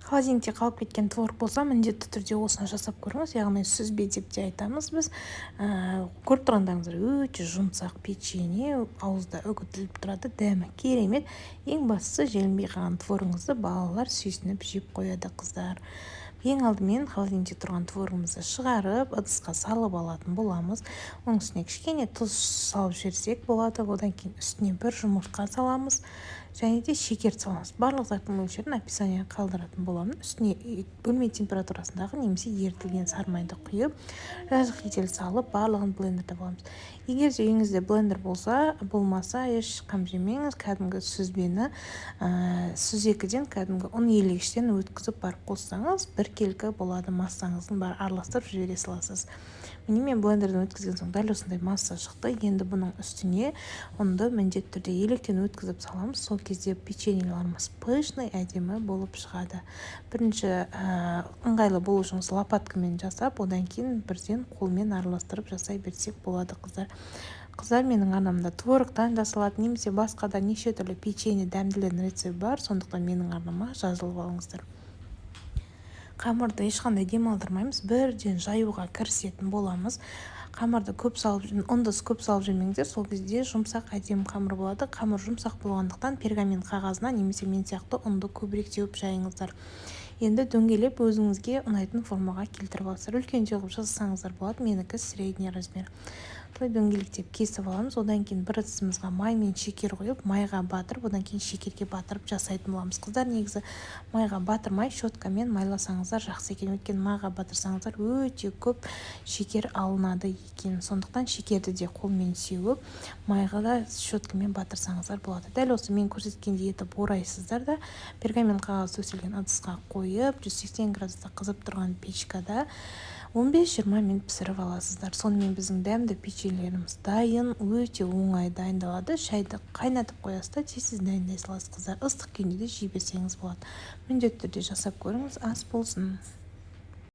Холодильникте қалып кеткен творог болса, міндетті түрде осыны жасап көріңіз. Яғни сүзбе деп те айтамыз біз. Көріп тұрғандарыңыздар өте жұмсақ печенье, ауызда үгітіліп тұрады, дәмі керемет. Ең бастысы желінбей қалған творогыңызды балалар сүйсініп жеп қояды, қыздар. Ең алдымен холодильникте тұрған творогымызды шығарып, ыдысқа салып алатын боламыз. Оның үстіне кішкене тұз салып жіберсек болады. Одан кейін үстіне бір жұмыртқа саламыз. Және де шекер саламыз. Барлық заттың мөлшерін описанияға қалдыратын боламын. Үстіне бөлме температурасындағы немесе ерітілген сары майды құйып, жазық етел салып, барлығын блендерде боламыз. Егер де үйіңізде блендер болмаса, ешқам жемеңіз, кәдімгі сүзбені сүзекіден кәдімгі ұн елегіштен өткізіп барып қоссаңыз, бір келкі болады, массаңыздың бар араластырып жібере саласыз. Міне мен блендерден өткізген соң дәл осындай масса шықты. Енді бұның үстіне ұнды міндетті түрде електен өткізіп саламыз. Сол кезде печеньеларымыз пышный, әдемі болып шығады. Бірінші ыңғайлы болу үшін лопаткамен жасап, одан кейін бірден қолмен араластырып жасай берсек болады, қыздар. Қыздар, менің арнамда творогтан жасалады, немесе басқа да неше түрлі печенье дәмділердің рецепті бар, сондықтан менің арнама жазылып алыңыздар. Қамырды ешқандай демалдырмаймыз, бірден жаюға кірісетін боламыз. Қамырды ұнды көп салып жүрмеңіздер, сол кезде жұмсақ әдемі қамыр болады. Қамыр жұмсақ болғандықтан пергамент қағазына немесе мен сияқты ұнды көбірек теуіп жайыңыздар. Енді дөңгелеп өзіңізге ұнайтын формаға келтіріп аласыздар. Үлкен теуіп жасасаңыздар болады, менікі средний размер. Дөңгелектеп кесіп аламыз. Одан кейін бір ыдысымызға май мен шекер қойып, майға батырып, одан кейін шекерге батырып жасайтын боламыз. Қыздар, негізі майға батырмай щеткамен майласаңыздар жақсы екен. Өйткені майға батырсаңыздар өте көп шекер алынады екен. Сондықтан шекерді де қолмен сеуіп, майға да щеткамен батырсаңыздар болады. Дәл осы мен көрсеткендей етіп орайсыздар да, пергамент қағаз төселген ыдысқа қойып, 180 градуста қызып тұрған печкада 15-20 минут пісіріп аласыздар. Сонымен біздің дәмді печеньелеріміз дайын, өте оңай дайындалады. Шайды қайнатып қоясыздар, тез дайындай саласыз, қыздар. Ыстық күйінде де жей берсеңіз болады. Міндетті түрде жасап көріңіз, ас болсын.